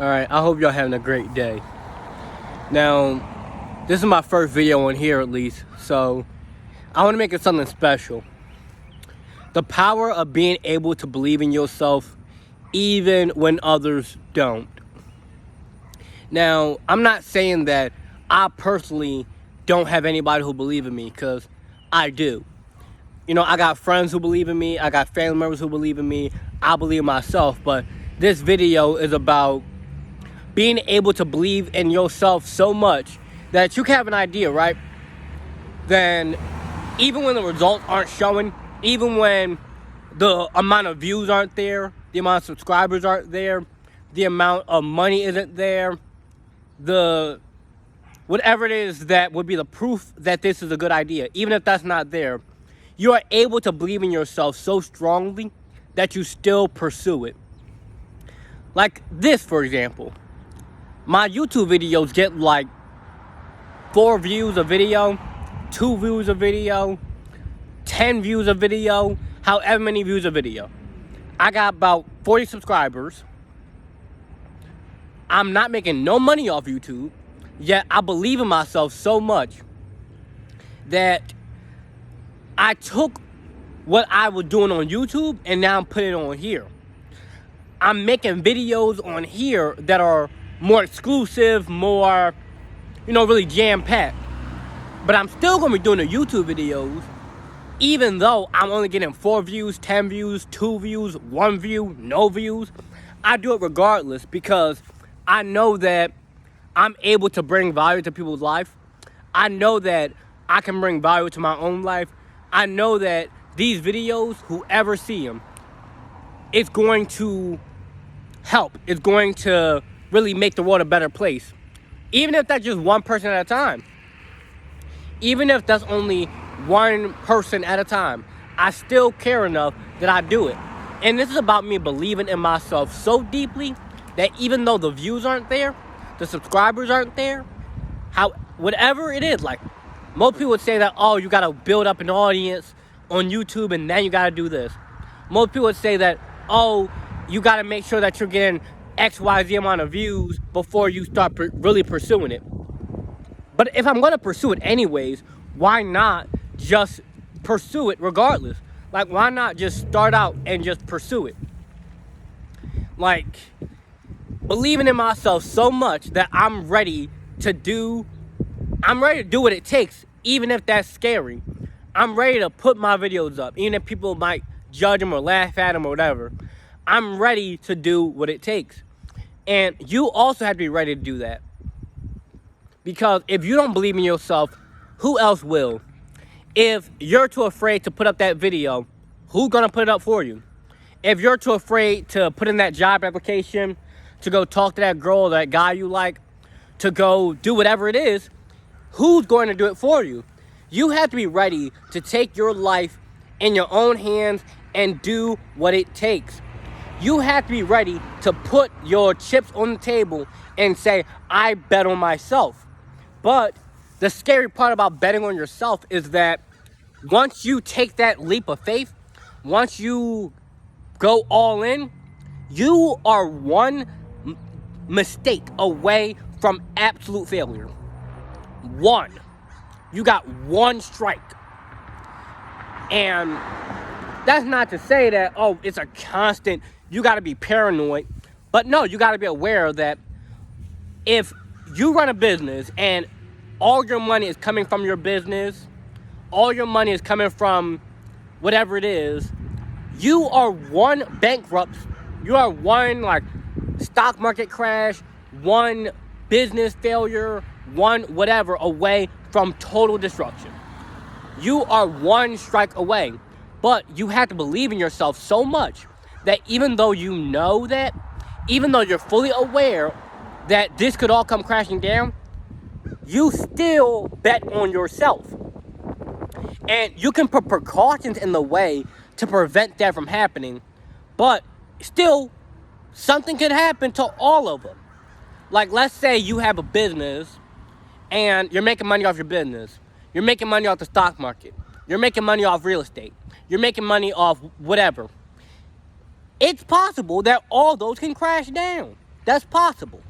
Alright, I hope y'all having a great day. Now, this is my first video on here at least, so I want to make it something special. The power of being able to believe in yourself even when others don't. Now, I'm not saying that I personally don't have anybody who believe in me, because I do. You know, I got friends who believe in me, I got family members who believe in me, I believe in myself, but this video is about being able to believe in yourself so much that you can have an idea, right? Then even when the results aren't showing, even when the amount of views aren't there, the amount of subscribers aren't there, the amount of money isn't there, the whatever it is that would be the proof that this is a good idea, even if that's not there, you are able to believe in yourself so strongly that you still pursue it. Like this, for example. My YouTube videos get like 4 views a video, 2 views a video, 10 views a video, however many views a video. I got about 40 subscribers. I'm not making no money off YouTube, yet I believe in myself so much that I took what I was doing on YouTube and now I'm putting it on here. I'm making videos on here that are more exclusive, more, really jam-packed. But I'm still going to be doing the YouTube videos, even though I'm only getting 4 views, 10 views, 2 views, 1 view, no views. I do it regardless because I know that I'm able to bring value to people's life. I know that I can bring value to my own life. I know that these videos, whoever see them, it's going to help. It's going to really make the world a better place. Even if that's just one person at a time. Even if that's only one person at a time. I still care enough that I do it. And this is about me believing in myself so deeply that even though the views aren't there, the subscribers aren't there, whatever it is, like most people would say that, oh, you gotta build up an audience on YouTube and then you gotta do this. Most people would say that, oh, you gotta make sure that you're getting XYZ amount of views before you start really pursuing it. But if I'm gonna pursue it anyways, why not just pursue it regardless? Like, why not just start out and just pursue it? Like, believing in myself so much that I'm ready to do what it takes, even if that's scary. I'm ready to put my videos up, even if people might judge them or laugh at them or whatever. I'm ready to do what it takes. And you also have to be ready to do that. Because if you don't believe in yourself, who else will? If you're too afraid to put up that video, who's gonna put it up for you? If you're too afraid to put in that job application, to go talk to that girl or that guy you like, to go do whatever it is, who's going to do it for you? You have to be ready to take your life in your own hands and do what it takes. You have to be ready to put your chips on the table and say, I bet on myself. But the scary part about betting on yourself is that once you take that leap of faith, once you go all in, you are one mistake away from absolute failure. One. You got one strike. And that's not to say that, oh, it's a constant, you got to be paranoid. But no, you got to be aware that if you run a business and all your money is coming from your business, all your money is coming from whatever it is, you are one bankrupt, you are one stock market crash, one business failure, one whatever away from total destruction. You are one strike away. But you have to believe in yourself so much that even though you know that, even though you're fully aware that this could all come crashing down, you still bet on yourself. And you can put precautions in the way to prevent that from happening, but still, something could happen to all of them. Like, let's say you have a business and you're making money off your business. You're making money off the stock market. You're making money off real estate. You're making money off whatever. It's possible that all those can crash down. That's possible.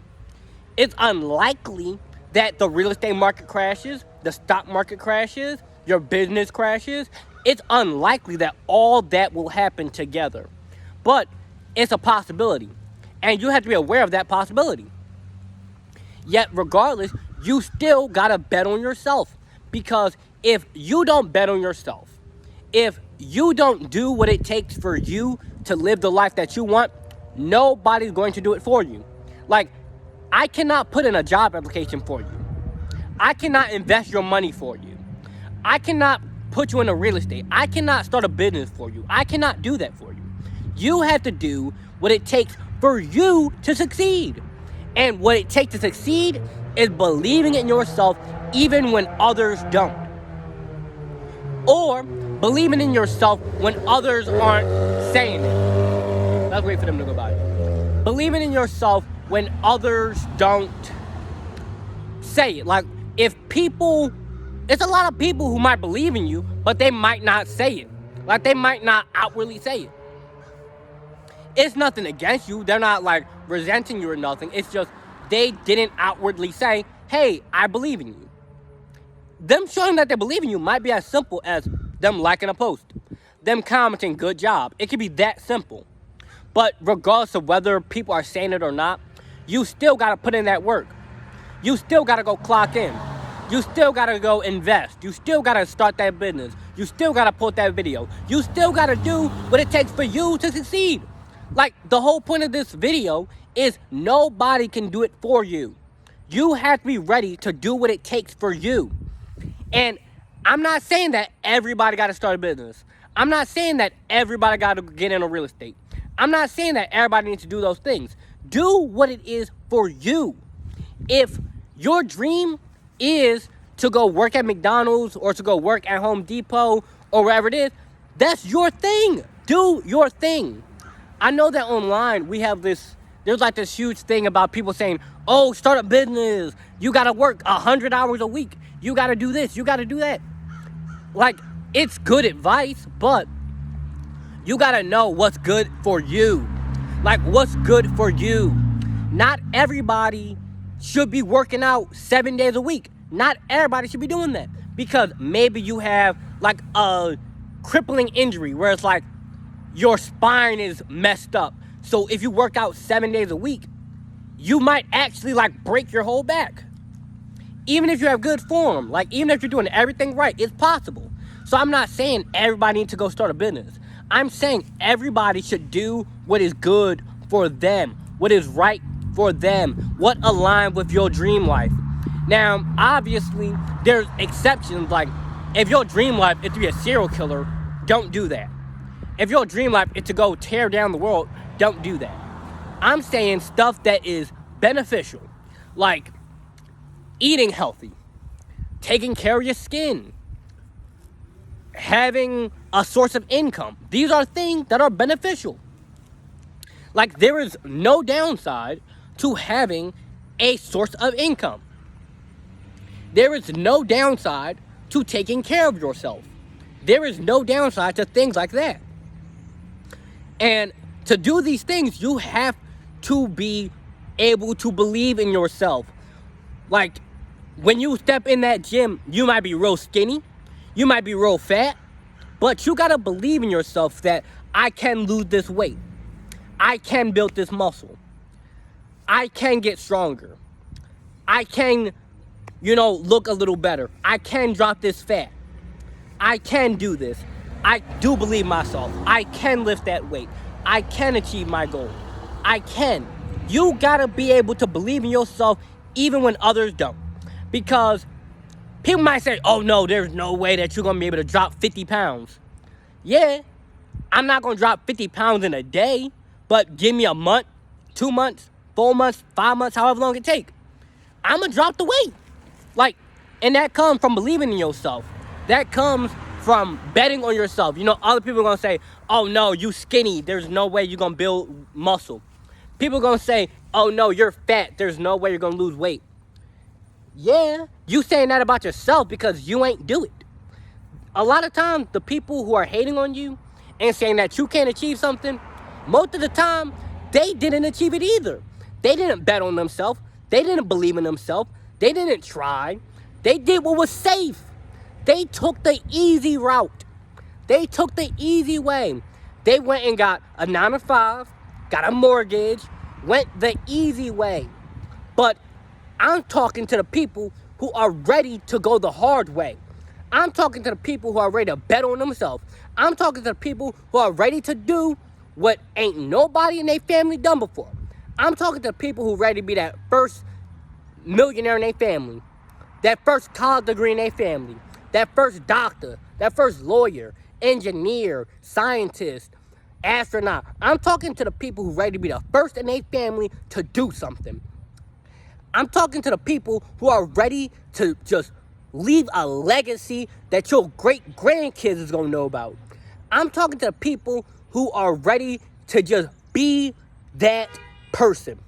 It's unlikely that the real estate market crashes, the stock market crashes, your business crashes. It's unlikely that all that will happen together. But it's a possibility. And you have to be aware of that possibility. Yet, regardless, you still gotta bet on yourself. Because if you don't bet on yourself, if you don't do what it takes for you to live the life that you want, nobody's going to do it for you. Like, I cannot put in a job application for you. I cannot invest your money for you. I cannot put you into real estate. I cannot start a business for you. I cannot do that for you. You have to do what it takes for you to succeed. And what it takes to succeed is believing in yourself even when others don't. Or believing in yourself when others aren't saying it. Let's wait for them to go by. Believing in yourself when others don't say it. Like, if people, it's a lot of people who might believe in you, but they might not say it. Like, they might not outwardly say it. It's nothing against you. They're not, like, resenting you or nothing. It's just they didn't outwardly say, hey, I believe in you. Them showing that they believe in you might be as simple as them liking a post, them commenting, good job. It could be that simple. But regardless of whether people are saying it or not, you still got to put in that work. You still got to go clock in. You still got to go invest. You still got to start that business. You still got to put that video. You still got to do what it takes for you to succeed. Like, the whole point of this video is nobody can do it for you. You have to be ready to do what it takes for you. And I'm not saying that everybody got to start a business. I'm not saying that everybody got to get into real estate. I'm not saying that everybody needs to do those things. Do what it is for you. If your dream is to go work at McDonald's or to go work at Home Depot or wherever it is, that's your thing. Do your thing. I know that online we have this, there's like this huge thing about people saying, oh, start a business. You got to work 100 hours a week. You got to do this. You got to do that. Like, it's good advice, but you got to know what's good for you. Like, what's good for you. Not everybody should be working out 7 days a week. Not everybody should be doing that. Because maybe you have like a crippling injury where it's like your spine is messed up. So if you work out 7 days a week, you might actually like break your whole back. Even if you have good form, like even if you're doing everything right, it's possible. So I'm not saying everybody needs to go start a business. I'm saying everybody should do what is good for them, what is right for them, what aligns with your dream life. Now, obviously, there's exceptions. Like, if your dream life is to be a serial killer, don't do that. If your dream life is to go tear down the world, don't do that. I'm saying stuff that is beneficial, like eating healthy, taking care of your skin, having a source of income. These are things that are beneficial. Like, there is no downside to having a source of income. There is no downside to taking care of yourself. There is no downside to things like that. And to do these things, you have to be able to believe in yourself. Like, when you step in that gym, you might be real skinny, you might be real fat, but you gotta believe in yourself that I can lose this weight. I can build this muscle. I can get stronger. I can, look a little better. I can drop this fat. I can do this. I do believe myself. I can lift that weight. I can achieve my goal. I can. You gotta be able to believe in yourself even when others don't. Because people might say, oh no, there's no way that you're gonna be able to drop 50 pounds. Yeah, I'm not gonna drop 50 pounds in a day, but give me a month, 2 months, 4 months, 5 months, however long it takes. I'm gonna drop the weight. Like, and that comes from believing in yourself. That comes from betting on yourself. Other people are gonna say, oh no, you skinny, there's no way you're gonna build muscle. People are gonna say, oh no, you're fat, there's no way you're gonna lose weight. Yeah, you saying that about yourself because you ain't do it. A lot of times, the people who are hating on you and saying that you can't achieve something, most of the time, they didn't achieve it either. They didn't bet on themselves. They didn't believe in themselves. They didn't try. They did what was safe. They took the easy route. They took the easy way. They went and got a 9 to 5, got a mortgage, went the easy way. But I'm talking to the people who are ready to go the hard way. I'm talking to the people who are ready to bet on themselves. I'm talking to the people who are ready to do what ain't nobody in their family done before. I'm talking to the people who are ready to be that first millionaire in their family, that first college degree in their family, that first doctor, that first lawyer, engineer, scientist, astronaut. I'm talking to the people who are ready to be the first in their family to do something. I'm talking to the people who are ready to just leave a legacy that your great grandkids is gonna know about. I'm talking to the people who are ready to just be that person.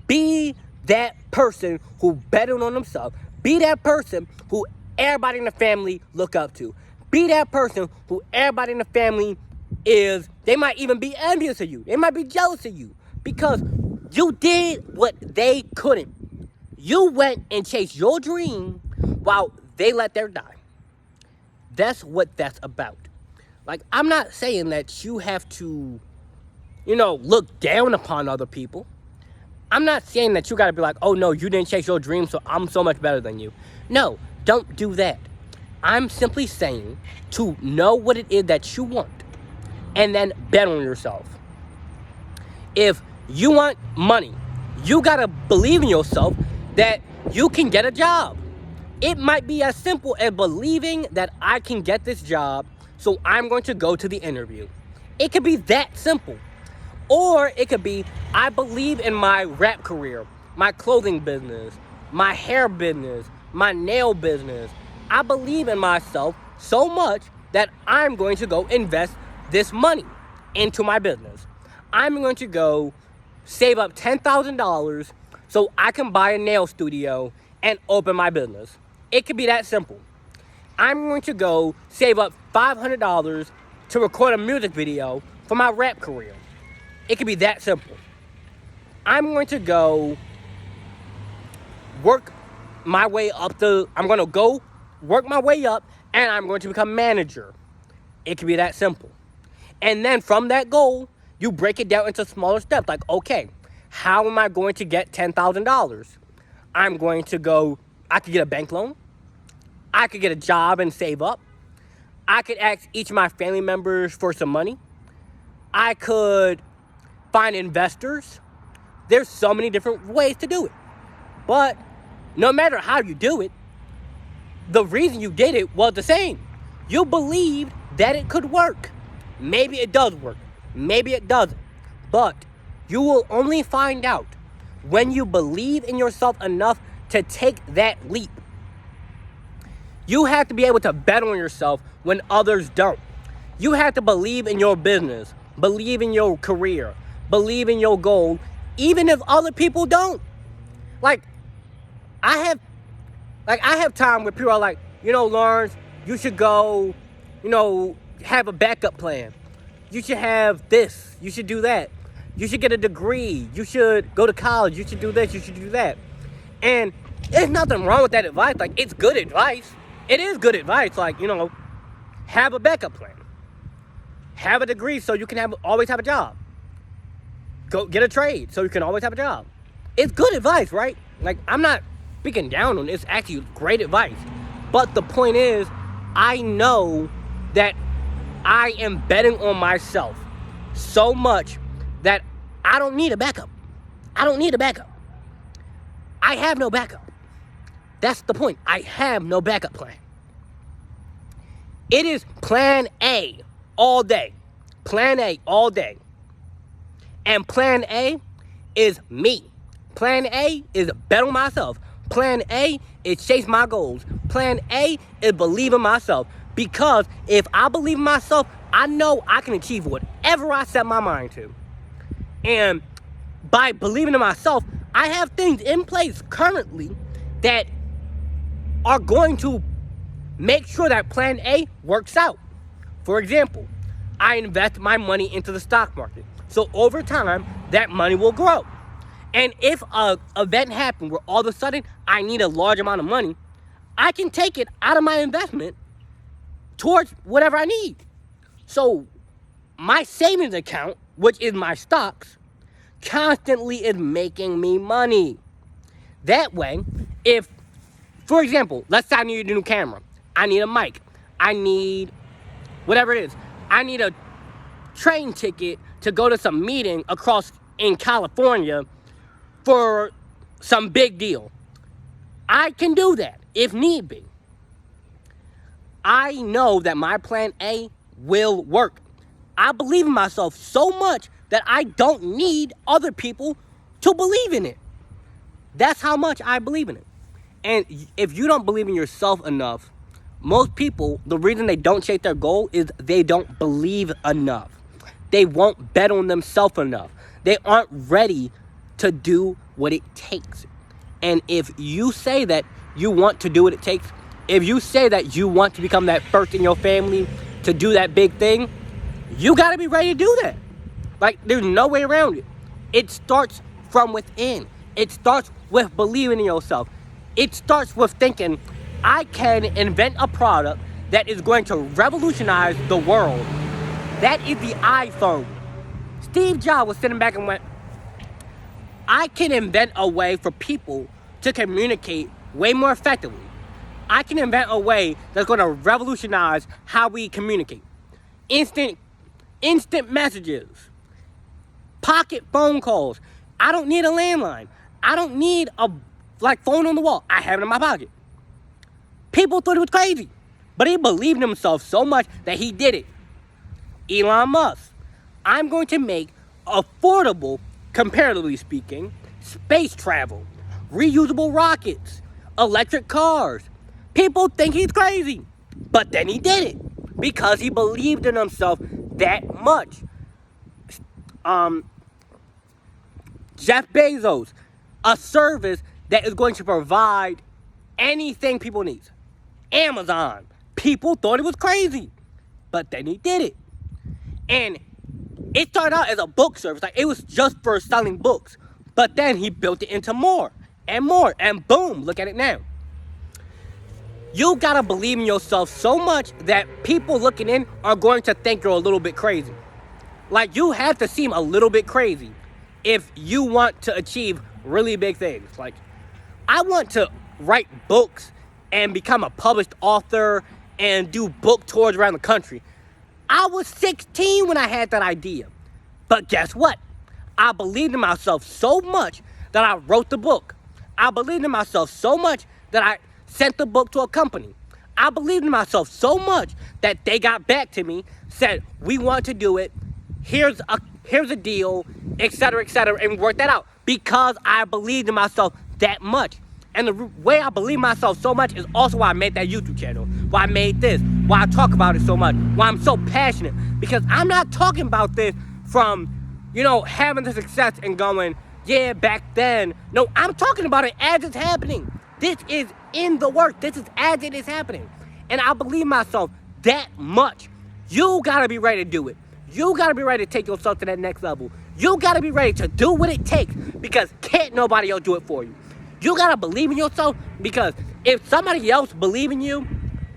Be that person who betted on themselves. Be that person who everybody in the family look up to. Be that person who everybody in the family they might even be envious of you. They might be jealous of you because you did what they couldn't. You went and chased your dream while they let theirs die. That's what that's about. Like, I'm not saying that you have to, look down upon other people. I'm not saying that you got to be like, oh, no, you didn't chase your dream, so I'm so much better than you. No, don't do that. I'm simply saying to know what it is that you want and then bet on yourself. If you want money, you got to believe in yourself that you can get a job. It might be as simple as believing that I can get this job, so I'm going to go to the interview. It could be that simple. Or it could be, I believe in my rap career, my clothing business, my hair business, my nail business. I believe in myself so much that I'm going to go invest this money into my business. I'm going to go save up $10,000 so I can buy a nail studio and open my business. It could be that simple. I'm going to go save up $500 to record a music video for my rap career. It could be that simple. I'm going to go work my way up I'm going to go work my way up and I'm going to become manager. It could be that simple. And then from that goal, you break it down into smaller steps. Like, okay, how am I going to get $10,000? I'm going to I could get a bank loan. I could get a job and save up. I could ask each of my family members for some money. I could find investors. There's so many different ways to do it. But no matter how you do it, the reason you did it was the same. You believed that it could work. Maybe it does work. Maybe it doesn't. But you will only find out when you believe in yourself enough to take that leap. You have to be able to bet on yourself when others don't. You have to believe in your business, believe in your career, believe in your goal, even if other people don't. I have time where people are like, Lawrence, you should go, have a backup plan. You should have this. You should do that. You should get a degree. You should go to college. You should do this. You should do that. And there's nothing wrong with that advice. It's good advice. It is good advice. Have a backup plan. Have a degree so you can always have a job. Go get a trade so you can always have a job. It's good advice, right? I'm not speaking down on it. It's actually great advice. But the point is, I know that I am betting on myself so much that I don't need a backup. I don't need a backup. I have no backup. That's the point. I have no backup plan. It is plan A all day. Plan A all day. And plan A is me. Plan A is bet on myself. Plan A is chase my goals. Plan A is believe in myself. Because if I believe in myself, I know I can achieve whatever I set my mind to. And by believing in myself, I have things in place currently that are going to make sure that plan A works out. For example, I invest my money into the stock market. So over time, that money will grow. And if a event happened where all of a sudden I need a large amount of money, I can take it out of my investment towards whatever I need. So my savings account, which is my stocks, constantly is making me money. That way, if, for example, let's say I need a new camera, I need a mic, I need whatever it is, I need a train ticket to go to some meeting across in California for some big deal. I can do that if need be. I know that my plan A will work. I believe in myself so much that I don't need other people to believe in it. That's how much I believe in it. And if you don't believe in yourself enough, most people, the reason they don't chase their goal is they don't believe enough. They won't bet on themselves enough. They aren't ready to do what it takes. And if you say that you want to do what it takes, if you say that you want to become that first in your family to do that big thing, you got to be ready to do that. Like, there's no way around it. It starts from within. It starts with believing in yourself. It starts with thinking, I can invent a product that is going to revolutionize the world. That is the iPhone. Steve Jobs was sitting back and went, I can invent a way for people to communicate way more effectively. I can invent a way that's going to revolutionize how we communicate. Instant messages, pocket phone calls. I don't need a landline. I don't need a phone on the wall. I have it in my pocket. People thought it was crazy, but he believed in himself so much that he did it. Elon Musk. I'm going to make affordable, comparatively speaking, space travel, reusable rockets, electric cars. People think he's crazy, but then he did it because he believed in himself that much. Jeff Bezos, a service that is going to provide anything people need. Amazon, people thought it was crazy, but then he did it. And it started out as a book service, like it was just for selling books, but then he built it into more and more, and boom, look at it now. You gotta believe in yourself so much that people looking in are going to think you're a little bit crazy. Like, you have to seem a little bit crazy if you want to achieve really big things. Like, I want to write books and become a published author and do book tours around the country. I was 16 when I had that idea. But guess what? I believed in myself so much that I wrote the book. I believed in myself so much that I sent the book to a company. I believed in myself so much that they got back to me, said, we want to do it, here's a deal, etc., and worked that out because I believed in myself that much. And the way I believe in myself so much is also why I made that YouTube channel, why I made this, why I talk about it so much, why I'm so passionate. Because I'm not talking about this from, having the success and going, yeah, back then. No, I'm talking about it as it's happening. This is in the work. This is as it is happening. And I believe myself that much. You gotta be ready to do it. You gotta be ready to take yourself to that next level. You gotta be ready to do what it takes because can't nobody else do it for you. You gotta believe in yourself because if somebody else believes in you,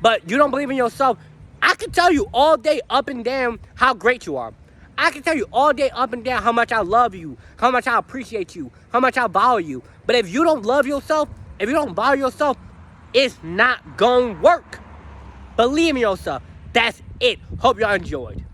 but you don't believe in yourself, I can tell you all day up and down how great you are. I can tell you all day up and down how much I love you, how much I appreciate you, how much I value you. But if you don't love yourself, if you don't value yourself, it's not gonna work. Believe in yourself. That's it. Hope y'all enjoyed.